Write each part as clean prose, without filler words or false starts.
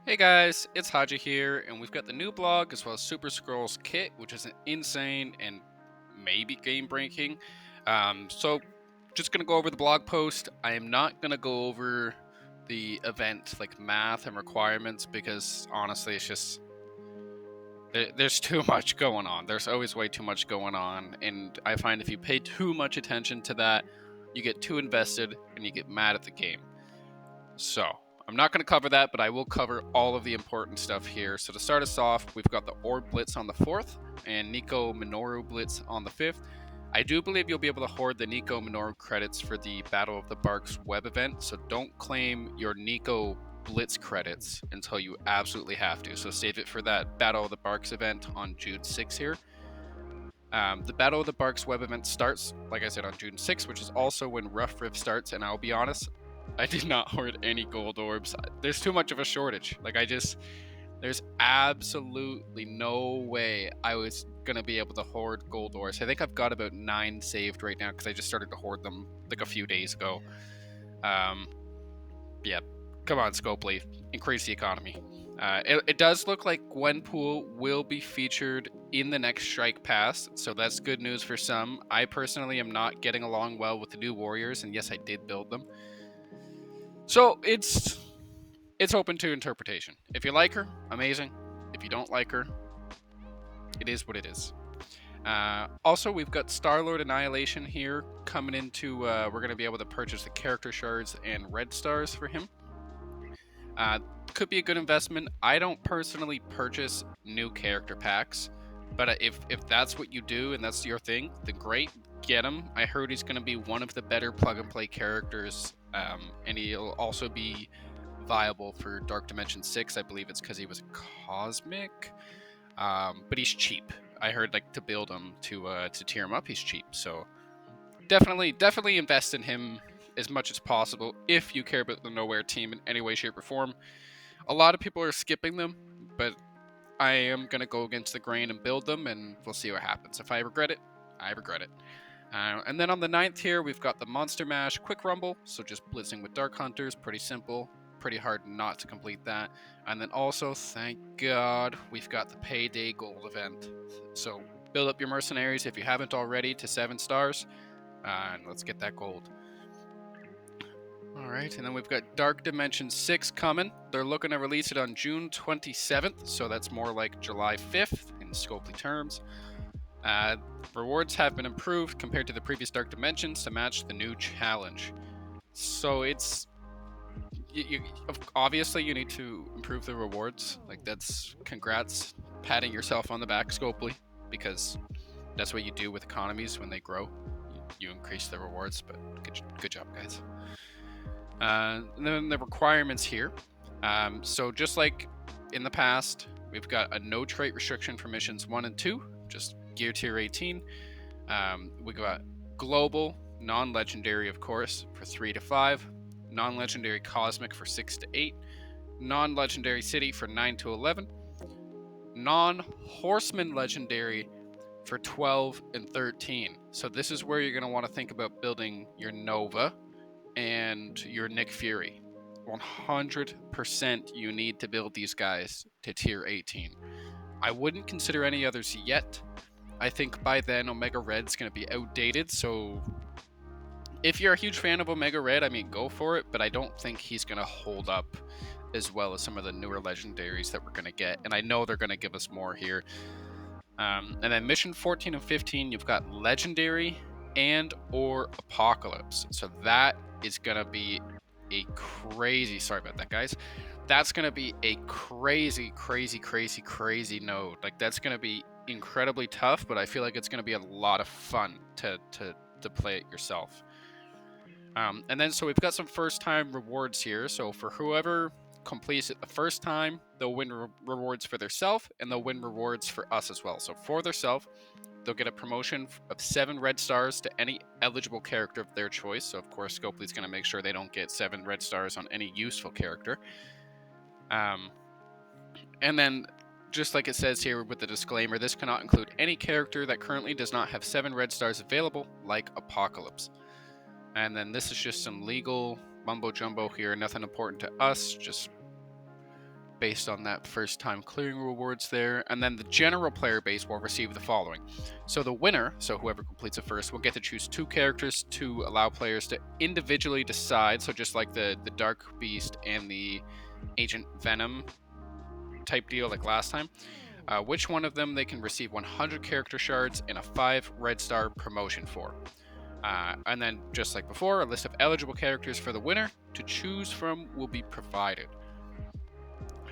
Hey guys, it's Haji here, and we've got the new blog as well as Super Skrull's kit, which is insane and maybe game breaking. So, just gonna go over the blog post. I am not gonna go over the event like math and requirements because honestly, it's just there's too much going on. There's always way too much going on, and I find if you pay too much attention to that, you get too invested and you get mad at the game. So, I'm not going to cover that, but I will cover all of the important stuff here. So, to start us off, we've got the Orb Blitz on the 4th and Nico Minoru Blitz on the 5th. I do believe you'll be able to hoard the Nico Minoru credits for the Battle of the Barks web event, so don't claim your Nico Blitz credits until you absolutely have to. So, save it for that Battle of the Barks event on June 6th here. The Battle of the Barks web event starts, like I said, on June 6th, which is also when Rough Rift starts. And I'll be honest, I did not hoard any gold orbs. There's too much of a shortage. There's absolutely no way I was going to be able to hoard gold orbs. I think I've got about 9 saved right now because I just started to hoard them like a few days ago. Yeah, come on, Scopely, increase the economy. It does look like Gwenpool will be featured in the next Strike Pass, so that's good news for some. I personally am not getting along well with the new warriors, and yes, I did build them. So it's open to interpretation. If you like her, amazing. If you don't like her, it is what it is. Also, we've got Star-Lord Annihilation here coming into. We're going to be able to purchase the character shards and red stars for him. Could be a good investment. I don't personally purchase new character packs, but if that's what you do and that's your thing, then great, get him. I heard he's going to be one of the better plug and play characters, and he'll also be viable for Dark Dimension 6. I believe it's because he was cosmic, but he's cheap. I heard like to build him to tier him up, he's cheap. So definitely invest in him as much as possible if you care about the Nowhere team in any way, shape, or form. A lot of people are skipping them, but I am going to go against the grain and build them, and we'll see what happens. If I regret it, I regret it. And then on the 9th here, we've got the Monster Mash Quick Rumble, so just blitzing with Dark Hunters, pretty simple, pretty hard not to complete that. And then also, thank God, we've got the Payday Gold event. So build up your mercenaries if you haven't already to 7 stars, and let's get that gold. Alright, and then we've got Dark Dimension 6 coming. They're looking to release it on June 27th, so that's more like July 5th in Scopely terms. Rewards have been improved compared to the previous Dark Dimensions to match the new challenge. So it's... obviously, you need to improve the rewards. Like, that's... congrats. Patting yourself on the back, Scopely, because that's what you do with economies when they grow. You increase the rewards, but good job, guys. And then the requirements here. So just like in the past, we've got a no trait restriction for missions 1 and 2, just gear tier 18. We got global, non-legendary, of course, for 3 to 5, non-legendary cosmic for 6 to 8, non-legendary city for 9 to 11, non-horseman legendary for 12 and 13. So this is where you're going to want to think about building your Nova and your Nick Fury. 100% you need to build these guys to tier 18. I wouldn't consider any others yet. I think by then Omega Red's going to be outdated, so if you're a huge fan of Omega Red, I mean, go for it, but I don't think he's going to hold up as well as some of the newer legendaries that we're going to get, and I know they're going to give us more here. And then mission 14 and 15, you've got legendary and or apocalypse. So that is going to be a crazy, sorry about that, guys. That's going to be a crazy node. Like, that's going to be incredibly tough, but I feel like it's going to be a lot of fun to play it yourself. And then, so we've got some first time rewards here. So for whoever completes it the first time, they'll win rewards for themselves, and they'll win rewards for us as well. So for themselves, they'll get a promotion of 7 red stars to any eligible character of their choice. So of course, Scopely's going to make sure they don't get 7 red stars on any useful character. And then, just like it says here with the disclaimer, this cannot include any character that currently does not have 7 red stars available, like Apocalypse. And then this is just some legal mumbo jumbo here, nothing important to us, just based on that first time clearing rewards there. And then the general player base will receive the following. So the winner, so whoever completes it first, will get to choose 2 characters to allow players to individually decide. So just like the Dark Beast and the Agent Venom type deal like last time, which one of them they can receive 100 character shards and a 5 red star promotion for. And then, just like before, a list of eligible characters for the winner to choose from will be provided.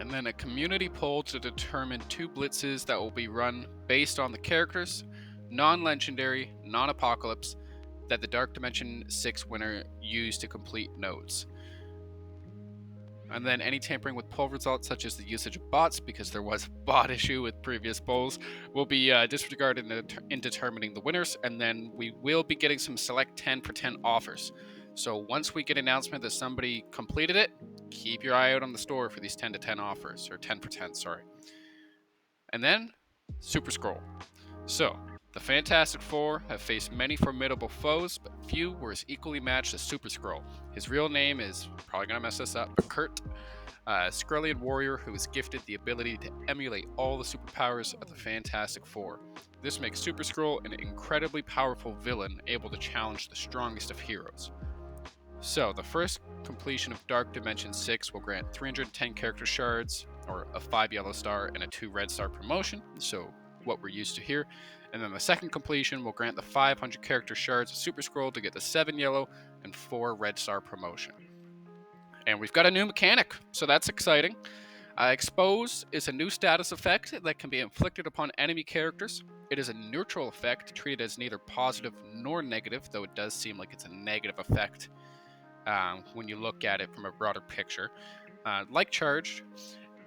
And then a community poll to determine 2 blitzes that will be run based on the characters, non-legendary, non-apocalypse, that the Dark Dimension 6 winner used to complete nodes. And then any tampering with poll results, such as the usage of bots, because there was a bot issue with previous polls, will be disregarded in determining the winners. And then we will be getting some select 10 for 10 offers. So once we get an announcement that somebody completed it, keep your eye out on the store for these 10 to 10 offers, or 10 for 10, sorry. And then, Superskrull. So, the Fantastic Four have faced many formidable foes, but few were as equally matched as Superskrull. His real name is, probably gonna mess this up, but Kurt, a Skrullian warrior who is gifted the ability to emulate all the superpowers of the Fantastic Four. This makes Superskrull an incredibly powerful villain able to challenge the strongest of heroes. So, the first completion of Dark Dimension 6 will grant 310 character shards, or a 5 yellow star and a 2 red star promotion, so what we're used to here. And then the second completion will grant the 500 character shards of Superskrull to get the 7 yellow and 4 red star promotion. And we've got a new mechanic, so that's exciting. Expose is a new status effect that can be inflicted upon enemy characters. It is a neutral effect, treated as neither positive nor negative, though it does seem like it's a negative effect when you look at it from a broader picture. Like Charged,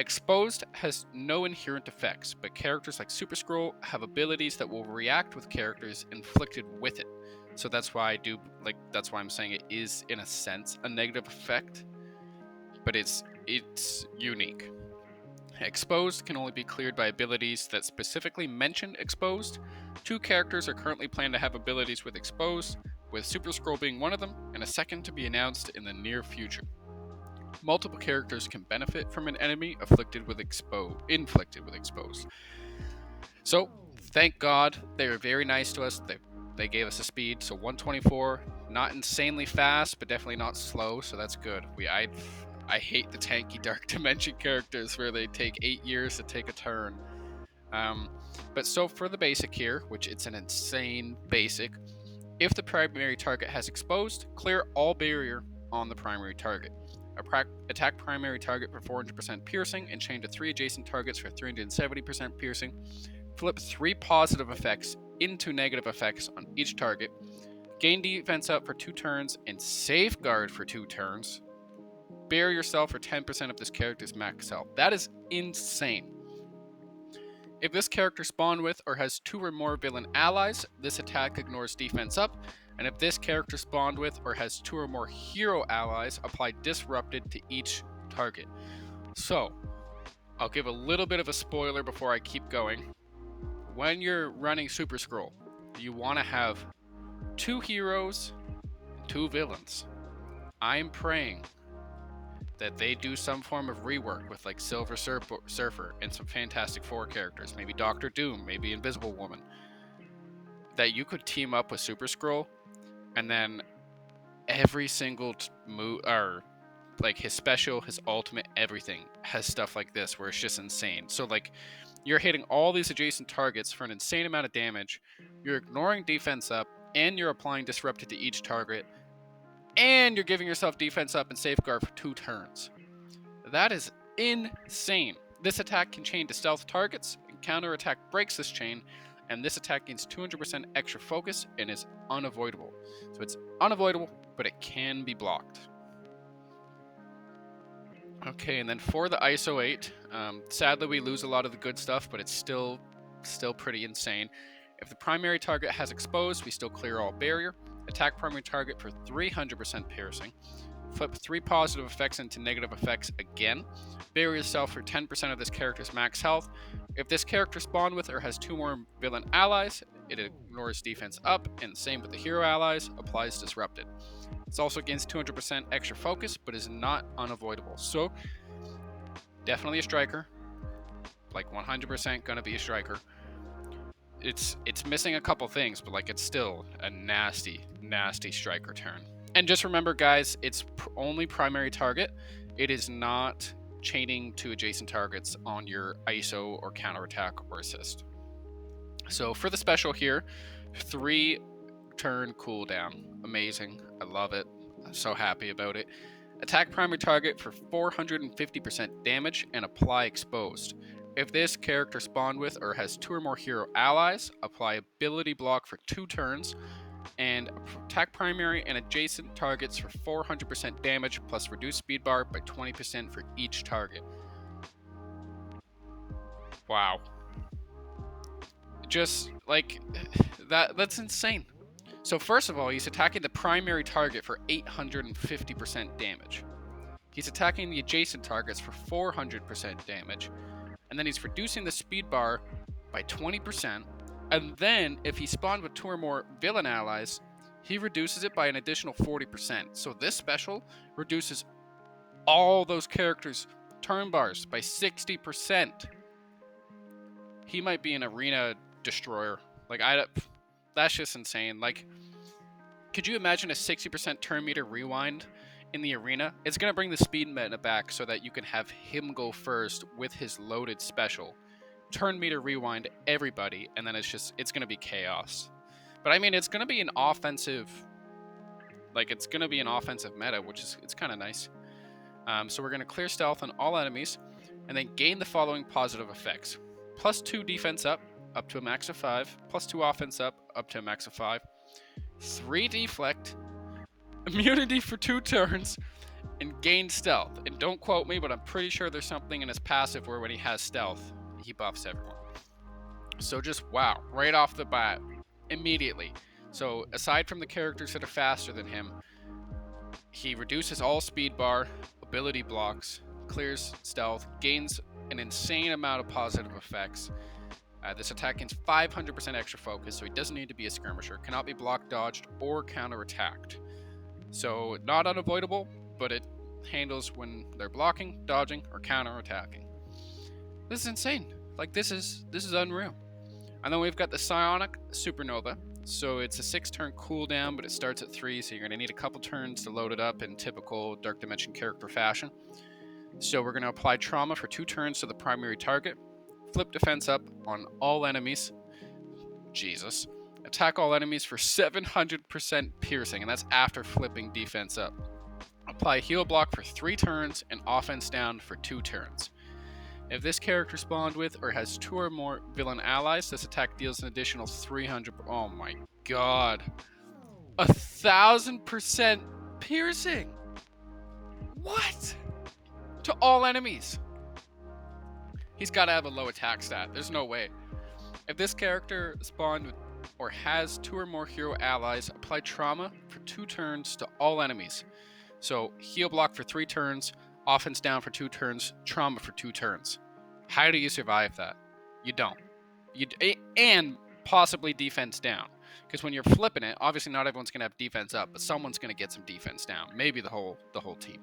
Exposed has no inherent effects, but characters like Superskrull have abilities that will react with characters inflicted with it. So that's why I'm saying it is, in a sense, a negative effect, but it's unique. Exposed can only be cleared by abilities that specifically mention Exposed. 2 characters are currently planned to have abilities with Exposed, with Superskrull being one of them, and a second to be announced in the near future. Multiple characters can benefit from an enemy inflicted with Exposed. So, thank God, they were very nice to us. They gave us a speed, so 124, not insanely fast, but definitely not slow, so that's good. I hate the tanky Dark Dimension characters where they take 8 years to take a turn. But so for the basic here, which it's an insane basic, if the primary target has Exposed, clear all barrier on the primary target. Attack primary target for 400% piercing and chain to 3 adjacent targets for 370% piercing. Flip 3 positive effects into negative effects on each target. Gain defense up for 2 turns and safeguard for 2 turns. Bury yourself for 10% of this character's max health. That is insane. If this character spawned with or has 2 or more villain allies, this attack ignores defense up. And if this character spawned with or has 2 or more hero allies, apply Disrupted to each target. So, I'll give a little bit of a spoiler before I keep going. When you're running Superskrull, you want to have 2 heroes and 2 villains. I'm praying that they do some form of rework with like Silver Surfer and some Fantastic Four characters, maybe Doctor Doom, maybe Invisible Woman, that you could team up with Superskrull, and then every single move, or like his special, his ultimate, everything has stuff like this where it's just insane. So like you're hitting all these adjacent targets for an insane amount of damage, you're ignoring defense up, and you're applying Disrupted to each target, and you're giving yourself defense up and safeguard for 2 turns. That is insane. This attack can chain to stealth targets, and counterattack breaks this chain, and this attack gains 200% extra focus and is unavoidable. So it's unavoidable, but it can be blocked. Okay, and then for the ISO 8, sadly we lose a lot of the good stuff, but it's still pretty insane. If the primary target has Exposed, we still clear all barrier. Attack primary target for 300% piercing. Flip 3 positive effects into negative effects again. Bury yourself for 10% of this character's max health. If this character spawned with or has 2 more villain allies, it ignores defense up, and same with the hero allies, applies Disrupted. It also gains 200% extra focus, but is not unavoidable. So, Definitely a striker. Like 100% gonna be a striker. It's missing a couple things, but like it's still a nasty striker turn. And just remember, guys, it's only primary target. It is not chaining to adjacent targets on your ISO or counterattack or assist. So for the special here, 3 turn cooldown. Amazing. I love it. I'm so happy about it. Attack primary target for 450% damage and apply exposed. If this character spawned with or has 2 or more hero allies, apply ability block for 2 turns, and attack primary and adjacent targets for 400% damage plus reduce speed bar by 20% for each target. Wow. Just like that's insane. So first of all, he's attacking the primary target for 850% damage. He's attacking the adjacent targets for 400% damage. And then he's reducing the speed bar by 20%. And then if he spawned with 2 or more villain allies, he reduces it by an additional 40%. So this special reduces all those characters' turn bars by 60%. He might be an arena destroyer. Like, that's just insane. Like, could you imagine a 60% turn meter rewind in the arena? It's going to bring the speed meta back so that you can have him go first with his loaded special. Turn meter rewind everybody, and then it's going to be chaos. But I mean, it's going to be an offensive, meta, which is, it's kind of nice. So we're going to clear stealth on all enemies, and then gain the following positive effects. +2 defense up to a max of 5, +2 offense up to a max of 5, 3 deflect, immunity for 2 turns, and gain stealth. And don't quote me, but I'm pretty sure there's something in his passive where when he has stealth, he buffs everyone. So just wow, right off the bat, immediately. So aside from the characters that are faster than him, he reduces all speed bar, ability blocks, clears stealth, gains an insane amount of positive effects. This attack gains 500% extra focus, so he doesn't need to be a skirmisher, cannot be blocked, dodged, or counterattacked. So not unavoidable, but it handles when they're blocking, dodging, or counterattacking. This is insane. Like, this is unreal. And then we've got the Psionic Supernova. So it's a 6-turn cooldown, but it starts at 3, so you're going to need a couple turns to load it up in typical Dark Dimension character fashion. So we're going to apply trauma for 2 turns to the primary target. Flip defense up on all enemies. Jesus. Attack all enemies for 700% piercing, and that's after flipping defense up. Apply heal block for 3 turns and offense down for 2 turns. If this character spawned with or has 2 or more villain allies, this attack deals an additional 300. Oh my god. 1000% piercing. What? To all enemies. He's got to have a low attack stat. There's no way. If this character spawned with or has 2 or more hero allies, apply trauma for 2 turns to all enemies. So heal block for 3 turns, offense down for 2 turns, trauma for 2 turns. How do you survive that? You don't. And possibly defense down. Because when you're flipping it, obviously not everyone's going to have defense up, but someone's going to get some defense down. Maybe the whole team.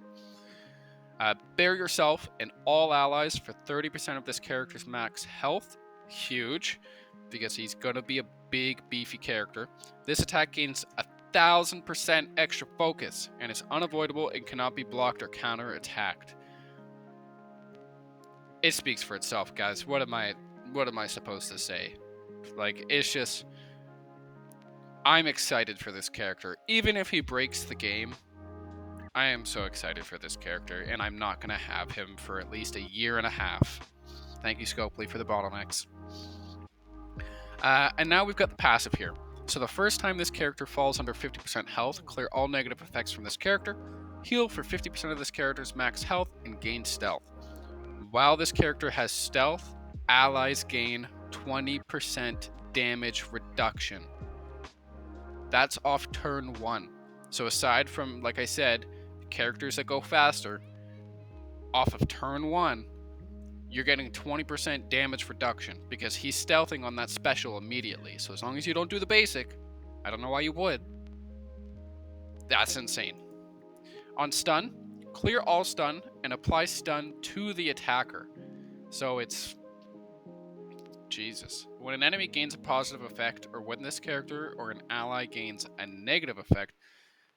Bear yourself and all allies for 30% of this character's max health. Huge, because he's going to be a big, beefy character. This attack gains 1000% extra focus and is unavoidable and cannot be blocked or counter-attacked. It speaks for itself, guys. What am I supposed to say? Like, it's just, I'm excited for this character. Even if he breaks the game, I am so excited for this character, and I'm not going to have him for at least 1.5 years. Thank you, Scopely, for the bottlenecks. And now we've got the passive here. So the first time this character falls under 50% health, clear all negative effects from this character, heal for 50% of this character's max health, and gain stealth. While this character has stealth, allies gain 20% damage reduction. That's off turn 1. So aside from, like I said, characters that go faster, off of turn 1, you're getting 20% damage reduction because he's stealthing on that special immediately. So as long as you don't do the basic, I don't know why you would. That's insane. On stun, clear all stun, and apply stun to the attacker. So it's... Jesus. When an enemy gains a positive effect, or when this character or an ally gains a negative effect,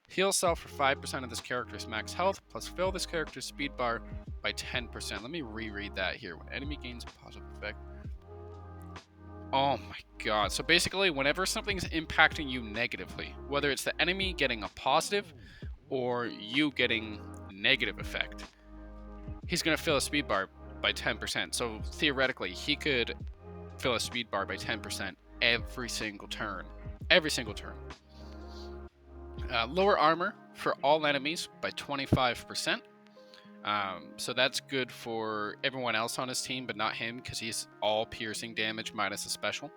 heal self for 5% of this character's max health, plus fill this character's speed bar by 10%. Let me reread that here. When enemy gains a positive effect... Oh my god. So basically, whenever something's impacting you negatively, whether it's the enemy getting a positive or you getting a negative effect, he's going to fill a speed bar by 10%. So theoretically, he could fill a speed bar by 10% every single turn. Every single turn. Lower armor for all enemies by 25%. So that's good for everyone else on his team, but not him, because he's all piercing damage minus a special.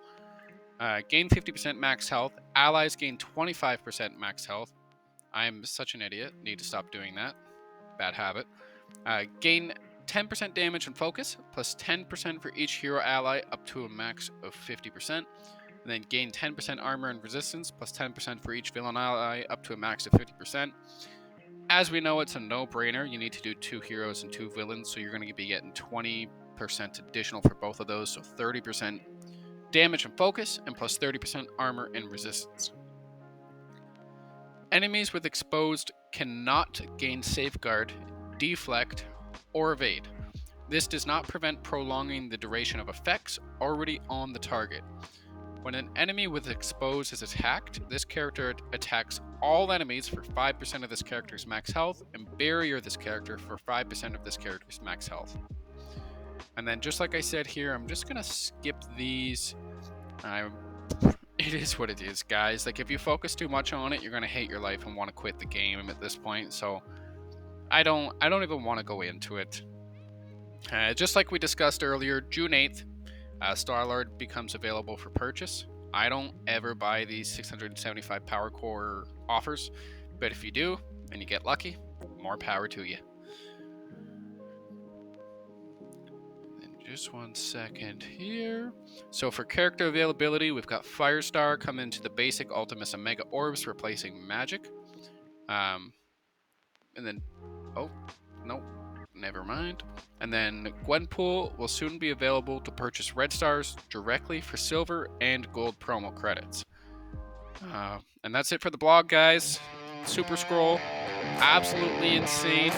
Gain 50% max health. Allies gain 25% max health. I'm such an idiot. Need to stop doing that. Bad habit. Gain 10% damage and focus, plus 10% for each hero ally up to a max of 50%. And then gain 10% armor and resistance, plus 10% for each villain ally up to a max of 50%. As we know, it's a no-brainer. You need to do 2 heroes and 2 villains, so you're going to be getting 20% additional for both of those, so 30% damage and focus, and plus 30% armor and resistance. Enemies with exposed cannot gain safeguard, deflect, or evade. This does not prevent prolonging the duration of effects already on the target. When an enemy with exposed is attacked, this character attacks all enemies for 5% of this character's max health, and barrier this character for 5% of this character's max health. And then, just like I said here, I'm just gonna skip these. It is what it is, guys. Like, if you focus too much on it, you're gonna hate your life and want to quit the game at this point. So I don't even want to go into it. Just like we discussed earlier, June 8th, Star-Lord becomes available for purchase. I don't ever buy these 675 power core offers, but if you do and you get lucky, more power to you. And just one second here. So for character availability, we've got Firestar come into the basic Ultimus and Mega Orbs, replacing Magic. And then, oh, nope. Never mind. And then Gwenpool will soon be available to purchase red stars directly for silver and gold promo credits. And that's it for the blog, guys. Superskrull, absolutely insane.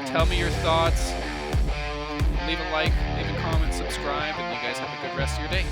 Tell me your thoughts. Leave a like, leave a comment, subscribe, and you guys have a good rest of your day.